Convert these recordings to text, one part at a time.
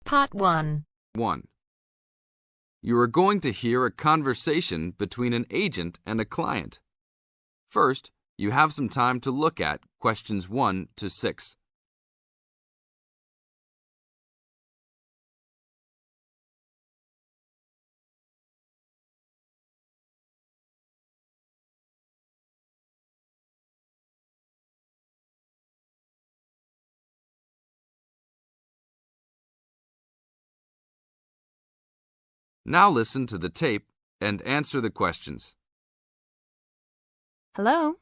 Part 1. 1. You are going to hear a conversation between an agent and a client. First, you have some time to look at questions 1 to 6. Now listen to the tape and answer the questions. Hello?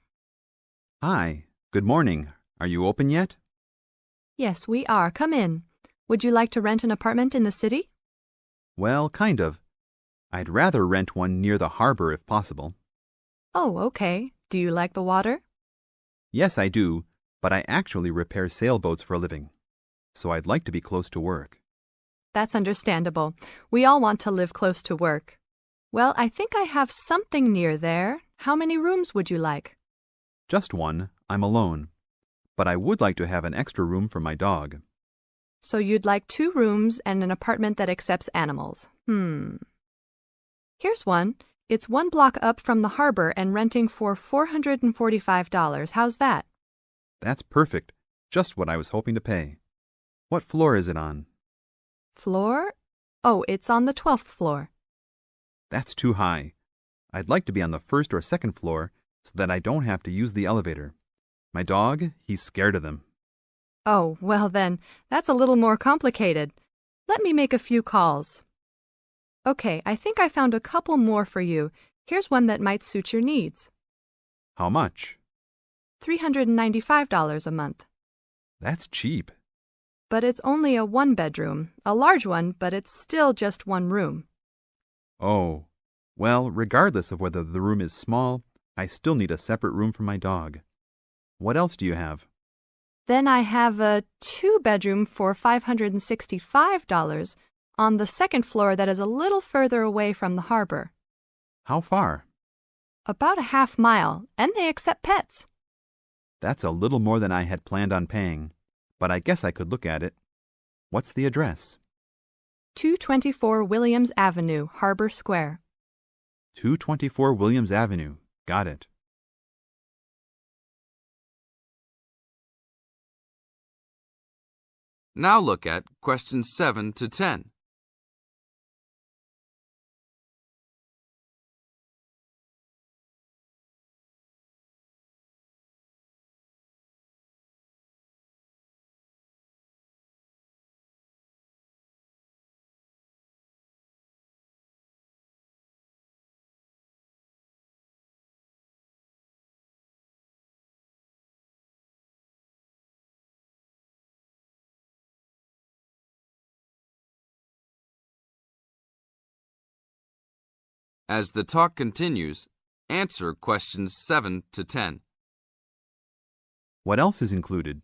Hi, good morning. Are you open yet? Yes, we are. Come in. Would you like to rent an apartment in the city? Well, kind of. I'd rather rent one near the harbor if possible. Oh, okay. Do you like the water? Yes, I do, but I actually repair sailboats for a living, so I'd like to be close to work. That's understandable. We all want to live close to work. Well, I think I have something near there. How many rooms would you like? Just one. I'm alone. But I would like to have an extra room for my dog. So you'd like 2 rooms and an apartment that accepts animals. Here's one. It's 1 block up from the harbor and renting for $445. How's that? That's perfect. Just what I was hoping to pay. What floor is it on? Floor? Oh, it's on the 12th floor. That's too high. I'd like to be on the 1st or 2nd floor so that I don't have to use the elevator. My dog, he's scared of them. Oh, well then, that's a little more complicated. Let me make a few calls. Okay, I think I found a couple more for you. Here's one that might suit your needs. How much? $395 a month. That's cheap. But it's only a 1-bedroom, a large one, but it's still just 1 room. Oh, well, regardless of whether the room is small, I still need a separate room for my dog. What else do you have? Then I have a 2-bedroom for $565 on the 2nd floor that is a little further away from the harbor. How far? About a half mile, and they accept pets. That's a little more than I had planned on paying, but I guess I could look at it. What's the address? 224 Williams Avenue, Harbor Square. 224 Williams Avenue. Got it. Now look at questions 7 to 10. As the talk continues, answer questions 7 to 10. What else is included?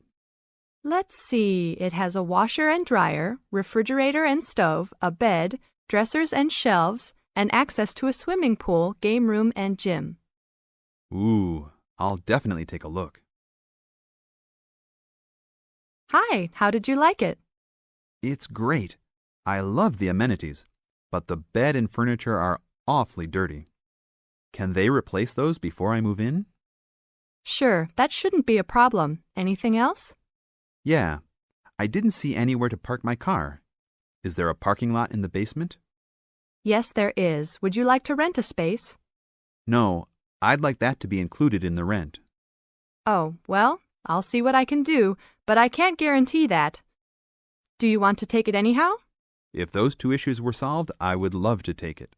Let's see, it has a washer and dryer, refrigerator and stove, a bed, dressers and shelves, and access to a swimming pool, game room, and gym. Ooh, I'll definitely take a look. Hi, how did you like it? It's great. I love the amenities, but the bed and furniture are awfully dirty. Can they replace those before I move in? Sure, that shouldn't be a problem. Anything else? Yeah, I didn't see anywhere to park my car. Is there a parking lot in the basement? Yes, there is. Would you like to rent a space? No, I'd like that to be included in the rent. Oh, well, I'll see what I can do, but I can't guarantee that. Do you want to take it anyhow? If those 2 issues were solved, I would love to take it.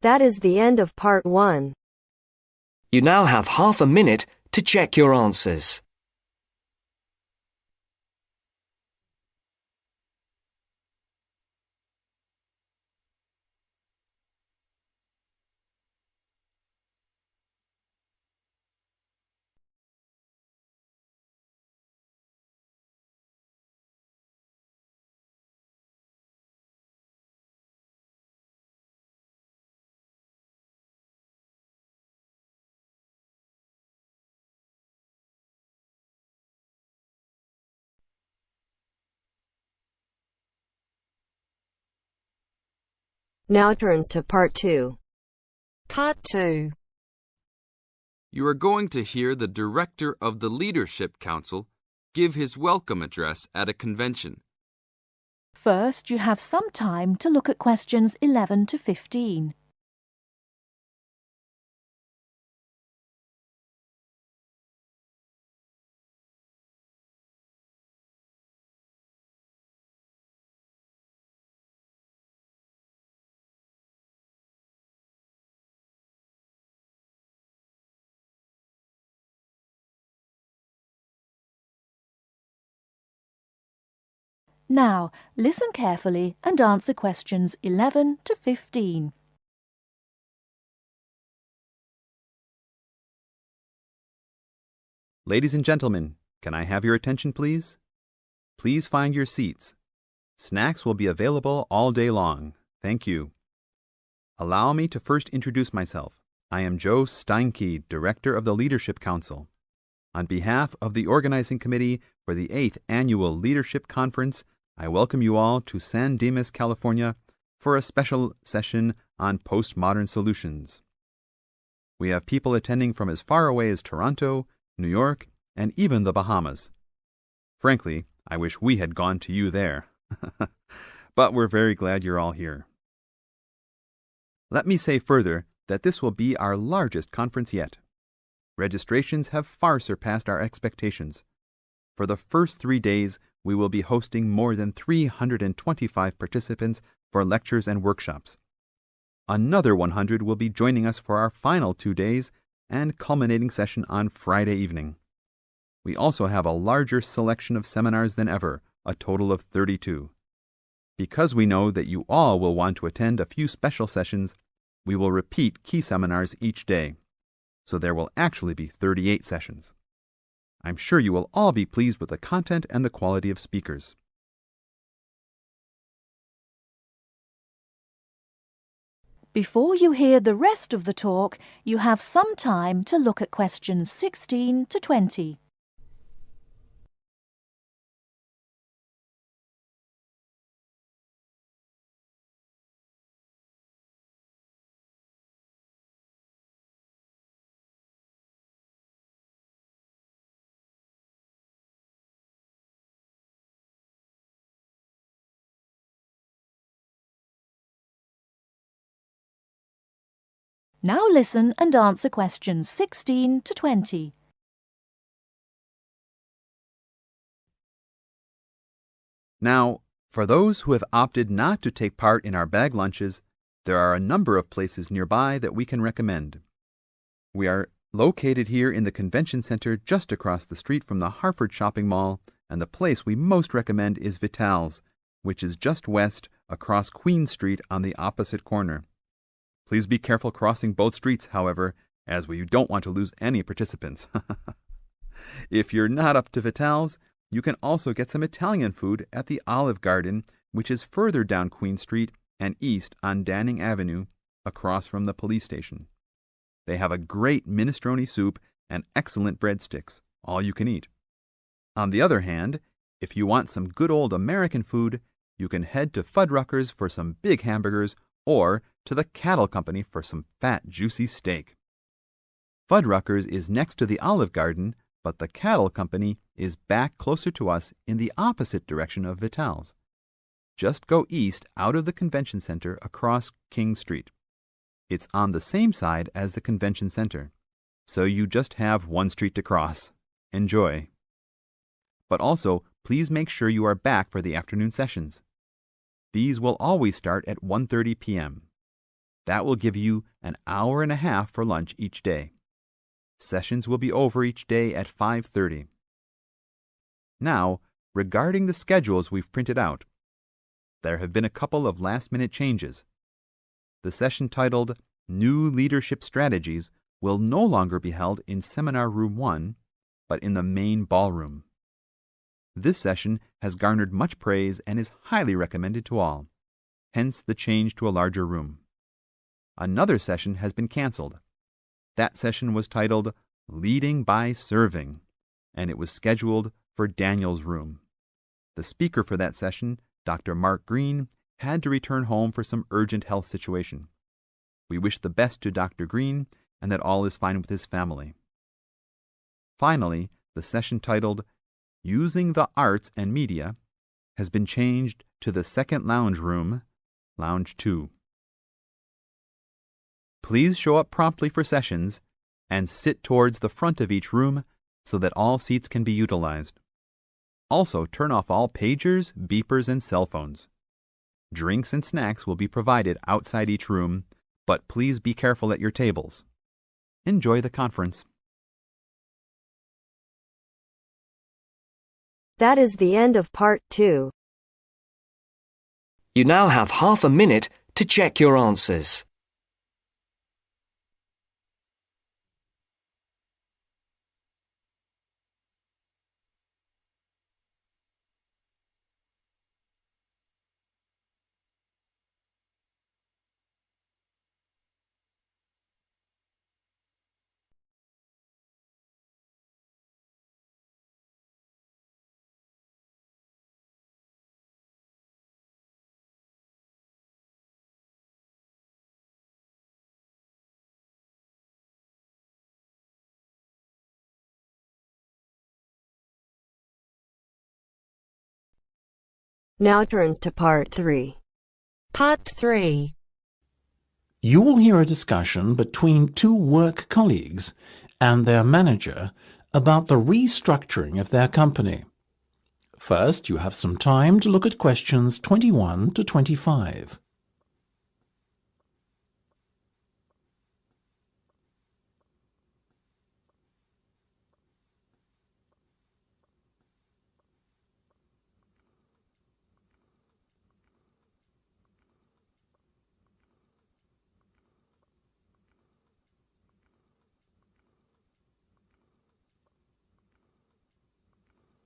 That is the end of Part 1. You now have half a minute to check your answers. Now turns to Part 2. Part 2. You are going to hear the director of the Leadership Council give his welcome address at a convention. First, you have some time to look at questions 11 to 15. Now, listen carefully and answer questions 11 to 15. Ladies and gentlemen, can I have your attention, please? Please find your seats. Snacks will be available all day long. Thank you. Allow me to first introduce myself. I am Joe Steinke, Director of the Leadership Council. On behalf of the Organizing Committee for the 8th Annual Leadership Conference, I welcome you all to San Dimas, California, for a special session on postmodern solutions. We have people attending from as far away as Toronto, New York, and even the Bahamas. Frankly, I wish we had gone to you there. But we're very glad you're all here. Let me say further that this will be our largest conference yet. Registrations have far surpassed our expectations. For the first 3 days, we will be hosting more than 325 participants for lectures and workshops. Another 100 will be joining us for our final 2 days and culminating session on Friday evening. We also have a larger selection of seminars than ever, a total of 32. Because we know that you all will want to attend a few special sessions, we will repeat key seminars each day. So there will actually be 38 sessions. I'm sure you will all be pleased with the content and the quality of speakers. Before you hear the rest of the talk, you have some time to look at questions 16 to 20. Now listen and answer questions 16 to 20. Now, for those who have opted not to take part in our bag lunches, there are a number of places nearby that we can recommend. We are located here in the Convention Center just across the street from the Harford Shopping Mall, and the place we most recommend is Vital's, which is just west across Queen Street on the opposite corner. Please be careful crossing both streets, however, as we don't want to lose any participants. If you're not up to Vital's, you can also get some Italian food at the Olive Garden, which is further down Queen Street and east on Danning Avenue, across from the police station. They have a great minestrone soup and excellent breadsticks, all you can eat. On the other hand, if you want some good old American food, you can head to Fuddruckers for some big hamburgers or to the Cattle Company for some fat, juicy steak. Fuddruckers is next to the Olive Garden, but the Cattle Company is back closer to us in the opposite direction of Vital's. Just go east out of the Convention Center across King Street. It's on the same side as the Convention Center, so you just have one street to cross. Enjoy. But also, please make sure you are back for the afternoon sessions. These will always start at 1:30 p.m. That will give you an hour and a half for lunch each day. Sessions will be over each day at 5:30. Now, regarding the schedules we've printed out, there have been a couple of last-minute changes. The session titled New Leadership Strategies will no longer be held in Seminar Room 1, but in the main ballroom. This session has garnered much praise and is highly recommended to all, hence the change to a larger room. Another session has been canceled. That session was titled Leading by Serving, and it was scheduled for Daniel's room. The speaker for that session, Dr. Mark Green, had to return home for some urgent health situation. We wish the best to Dr. Green and that all is fine with his family. Finally, the session titled Using the Arts and Media has been changed to the second lounge room, Lounge 2. Please show up promptly for sessions and sit towards the front of each room so that all seats can be utilized. Also, turn off all pagers, beepers, and cell phones. Drinks and snacks will be provided outside each room, but please be careful at your tables. Enjoy the conference. That is the end of part 2. You now have half a minute to check your answers. Now turns to part 3. Part 3. You will hear a discussion between two work colleagues and their manager about the restructuring of their company. First, you have some time to look at questions 21 to 25.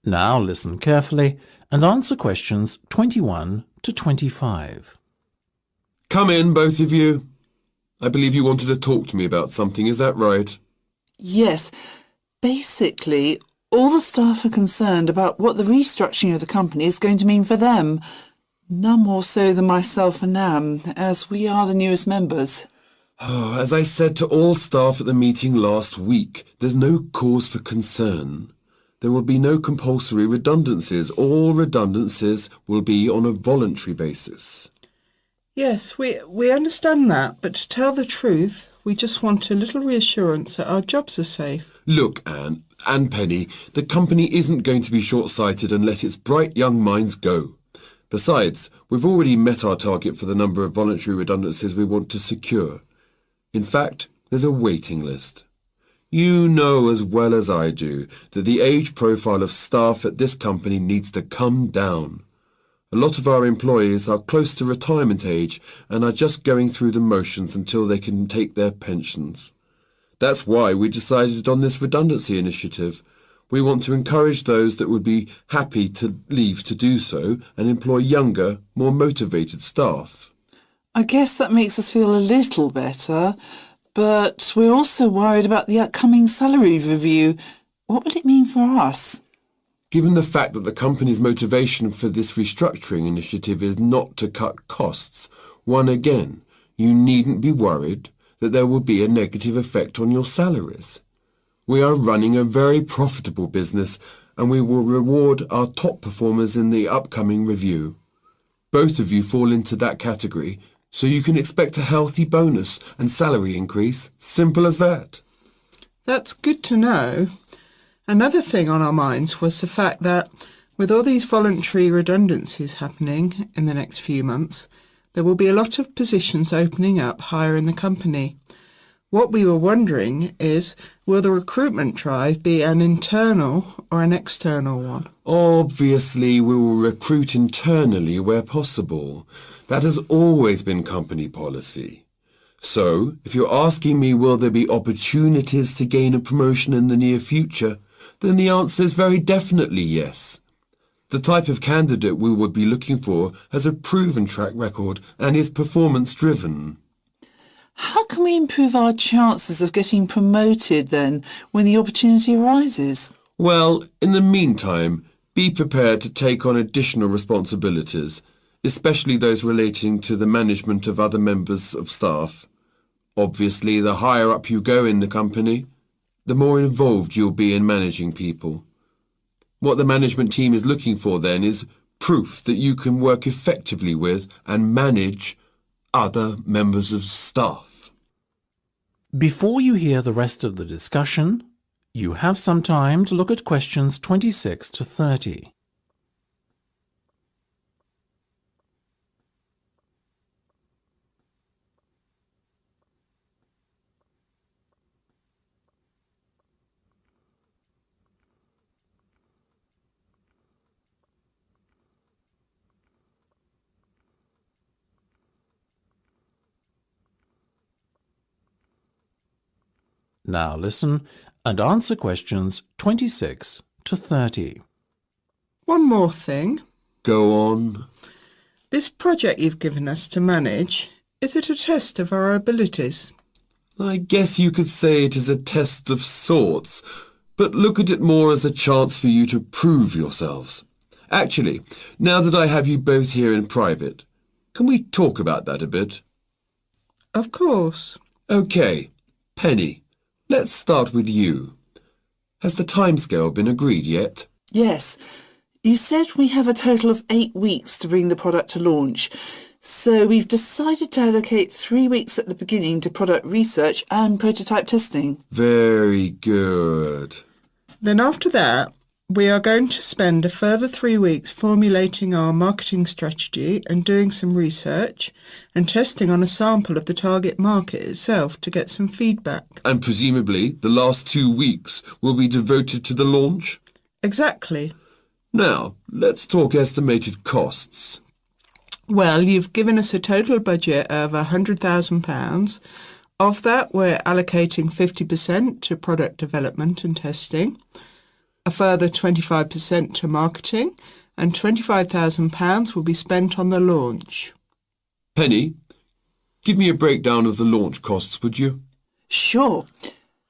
Now listen carefully and answer questions 21 to 25. Come in, both of you. I believe you wanted to talk to me about something, is that right? Yes. Basically, all the staff are concerned about what the restructuring of the company is going to mean for them. None more so than myself and Nam, as we are the newest members. Oh, as I said to all staff at the meeting last week, there's no cause for concern. There will be no compulsory redundancies. All redundancies will be on a voluntary basis. Yes, we understand that, but to tell the truth, we just want a little reassurance that our jobs are safe. Look, Anne and Penny, the company isn't going to be short-sighted and let its bright young minds go. Besides, we've already met our target for the number of voluntary redundancies we want to secure. In fact, there's a waiting list. You know as well as I do that the age profile of staff at this company needs to come down. A lot of our employees are close to retirement age and are just going through the motions until they can take their pensions. That's why we decided on this redundancy initiative. We want to encourage those that would be happy to leave to do so and employ younger, more motivated staff. I guess that makes us feel a little better, but we're also worried about the upcoming salary review. What will it mean for us? Given the fact that the company's motivation for this restructuring initiative is not to cut costs, you needn't be worried that there will be a negative effect on your salaries. We are running a very profitable business and we will reward our top performers in the upcoming review. Both of you fall into that category, so you can expect a healthy bonus and salary increase. Simple as that. That's good to know. Another thing on our minds was the fact that with all these voluntary redundancies happening in the next few months, there will be a lot of positions opening up higher in the company. What we were wondering is, will the recruitment drive be an internal or an external one? Obviously, we will recruit internally where possible. That has always been company policy. So, if you're asking me will there be opportunities to gain a promotion in the near future, then the answer is very definitely yes. The type of candidate we would be looking for has a proven track record and is performance-driven. How can we improve our chances of getting promoted then when the opportunity arises? Well, in the meantime, be prepared to take on additional responsibilities. especially those relating to the management of other members of staff. Obviously, the higher up you go in the company, the more involved you'll be in managing people. What the management team is looking for then is proof that you can work effectively with and manage other members of staff. Before you hear the rest of the discussion, you have some time to look at questions 26 to 30. Now listen and answer questions 26 to 30. One more thing. Go on. This project you've given us to manage, is it a test of our abilities? I guess you could say it is a test of sorts, but look at it more as a chance for you to prove yourselves. Actually, now that I have you both here in private, can we talk about that a bit? Of course. OK, Penny, let's start with you. Has the timescale been agreed yet? Yes. You said we have a total of 8 weeks to bring the product to launch. So we've decided to allocate 3 weeks at the beginning to product research and prototype testing. Very good. Then after that, we are going to spend a further 3 weeks formulating our marketing strategy and doing some research and testing on a sample of the target market itself to get some feedback. And presumably the last 2 weeks will be devoted to the launch? Exactly. Now, let's talk estimated costs. Well, you've given us a total budget of £100,000. Of that, we're allocating 50% to product development and testing, a further 25% to marketing, and £25,000 will be spent on the launch. Penny, give me a breakdown of the launch costs, would you? Sure.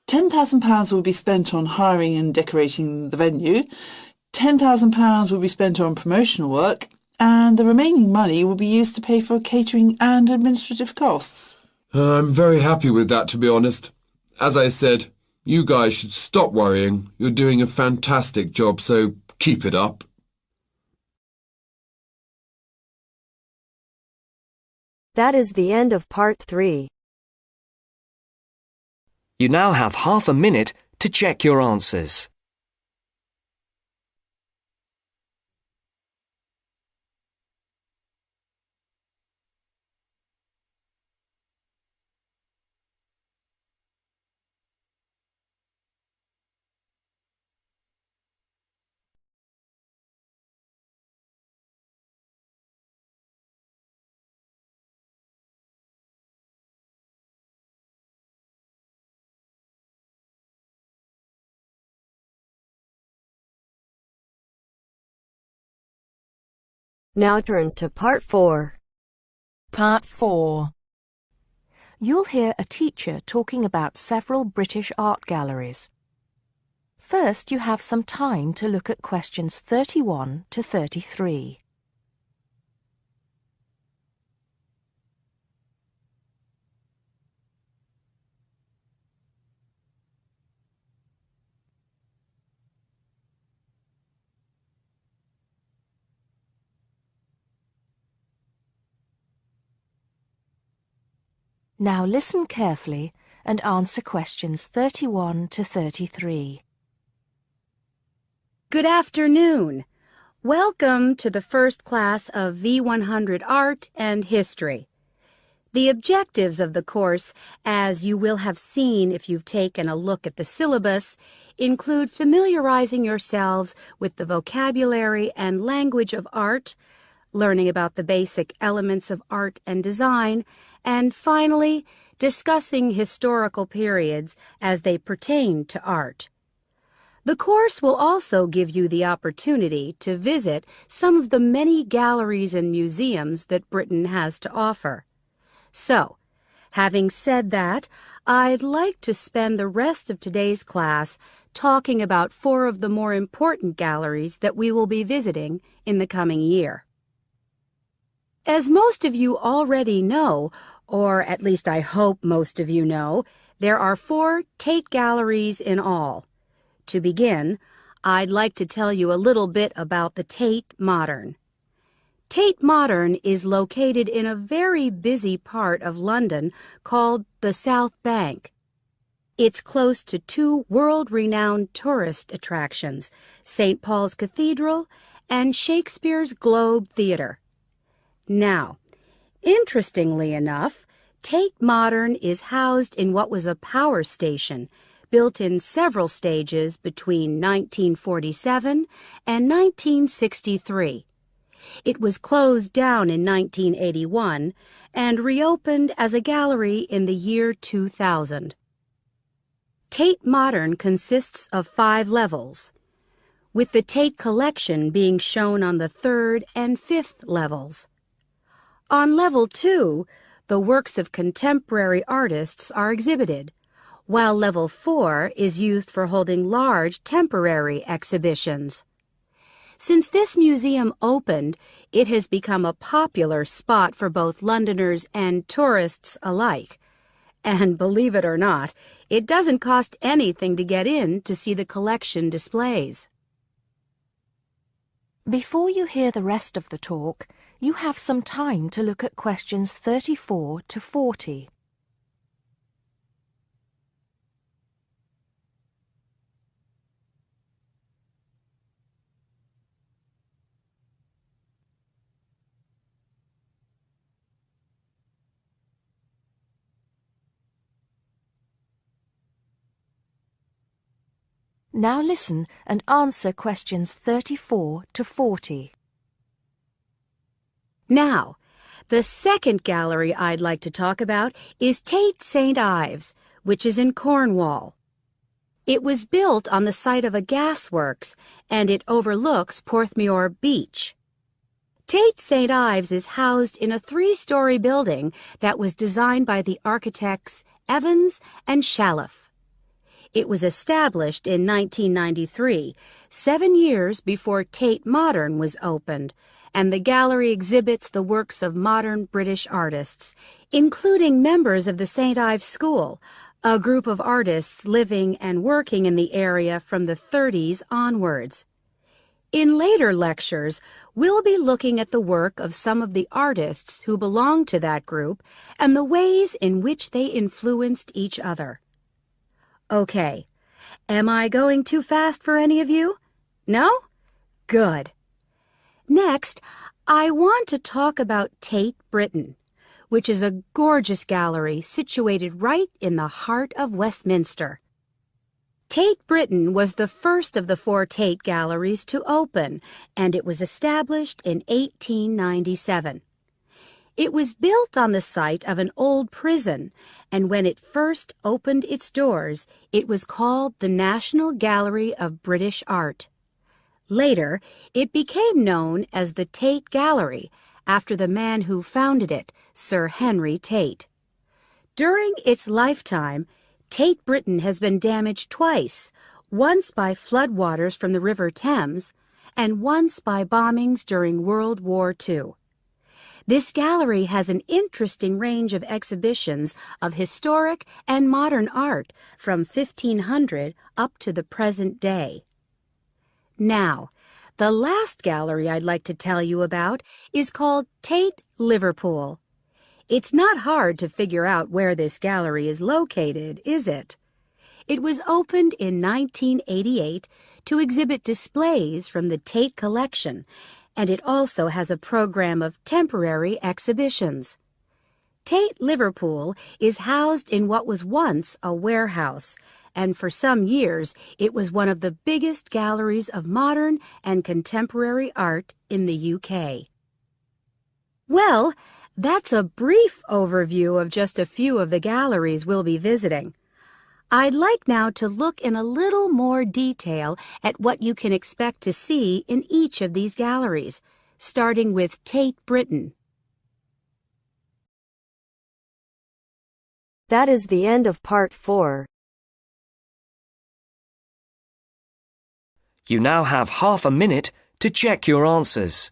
£10,000 will be spent on hiring and decorating the venue. £10,000 will be spent on promotional work, and the remaining money will be used to pay for catering and administrative costs. I'm very happy with that, to be honest. As I said, you guys should stop worrying. You're doing a fantastic job, so keep it up. That is the end of part 3. You now have half a minute to check your answers. Now turns to part 4. Part 4. You'll hear a teacher talking about several British art galleries. First, you have some time to look at questions 31 to 33. Now listen carefully and answer questions 31 to 33. Good afternoon. Welcome to the first class of V100 Art and History. The objectives of the course, as you will have seen if you've taken a look at the syllabus, include familiarizing yourselves with the vocabulary and language of art, learning about the basic elements of art and design, and finally, discussing historical periods as they pertain to art. The course will also give you the opportunity to visit some of the many galleries and museums that Britain has to offer. So, having said that, I'd like to spend the rest of today's class talking about 4 of the more important galleries that we will be visiting in the coming year. As most of you already know, or at least I hope most of you know, there are 4 Tate galleries in all. To begin, I'd like to tell you a little bit about the Tate Modern. Tate Modern is located in a very busy part of London called the South Bank. It's close to 2 world-renowned tourist attractions, St. Paul's Cathedral and Shakespeare's Globe Theatre. Now, interestingly enough, Tate Modern is housed in what was a power station, built in several stages between 1947 and 1963. It was closed down in 1981 and reopened as a gallery in the year 2000. Tate Modern consists of 5 levels, with the Tate collection being shown on the 3rd and 5th levels. On level 2, the works of contemporary artists are exhibited, while level 4 is used for holding large temporary exhibitions. Since this museum opened, it has become a popular spot for both Londoners and tourists alike. And believe it or not, it doesn't cost anything to get in to see the collection displays. Before you hear the rest of the talk, you have some time to look at questions 34 to 40. Now listen and answer questions 34 to 40. Now, the second gallery I'd like to talk about is Tate St. Ives, which is in Cornwall. It was built on the site of a gasworks, and it overlooks Porthmeor Beach. Tate St. Ives is housed in a 3-story building that was designed by the architects Evans and Shalliff. It was established in 1993, 7 years before Tate Modern was opened, and the gallery exhibits the works of modern British artists, including members of the St. Ives School, a group of artists living and working in the area from the 30s onwards. In later lectures, we'll be looking at the work of some of the artists who belong to that group and the ways in which they influenced each other. Okay, am I going too fast for any of you? No? Good. Next, I want to talk about Tate Britain, which is a gorgeous gallery situated right in the heart of Westminster. Tate Britain was the first of the 4 Tate galleries to open, and it was established in 1897. It was built on the site of an old prison, and when it first opened its doors, it was called the National Gallery of British Art. Later, it became known as the Tate Gallery, after the man who founded it, Sir Henry Tate. During its lifetime, Tate Britain has been damaged twice, once by floodwaters from the River Thames, and once by bombings during World War II. This gallery has an interesting range of exhibitions of historic and modern art from 1500 up to the present day. Now, the last gallery I'd like to tell you about is called Tate Liverpool. It's not hard to figure out where this gallery is located, is it? It was opened in 1988 to exhibit displays from the Tate collection, and it also has a program of temporary exhibitions. Tate Liverpool is housed in what was once a warehouse, and for some years it was one of the biggest galleries of modern and contemporary art in the UK. Well, that's a brief overview of just a few of the galleries we'll be visiting. I'd like now to look in a little more detail at what you can expect to see in each of these galleries, starting with Tate Britain. That is the end of part 4. You now have half a minute to check your answers.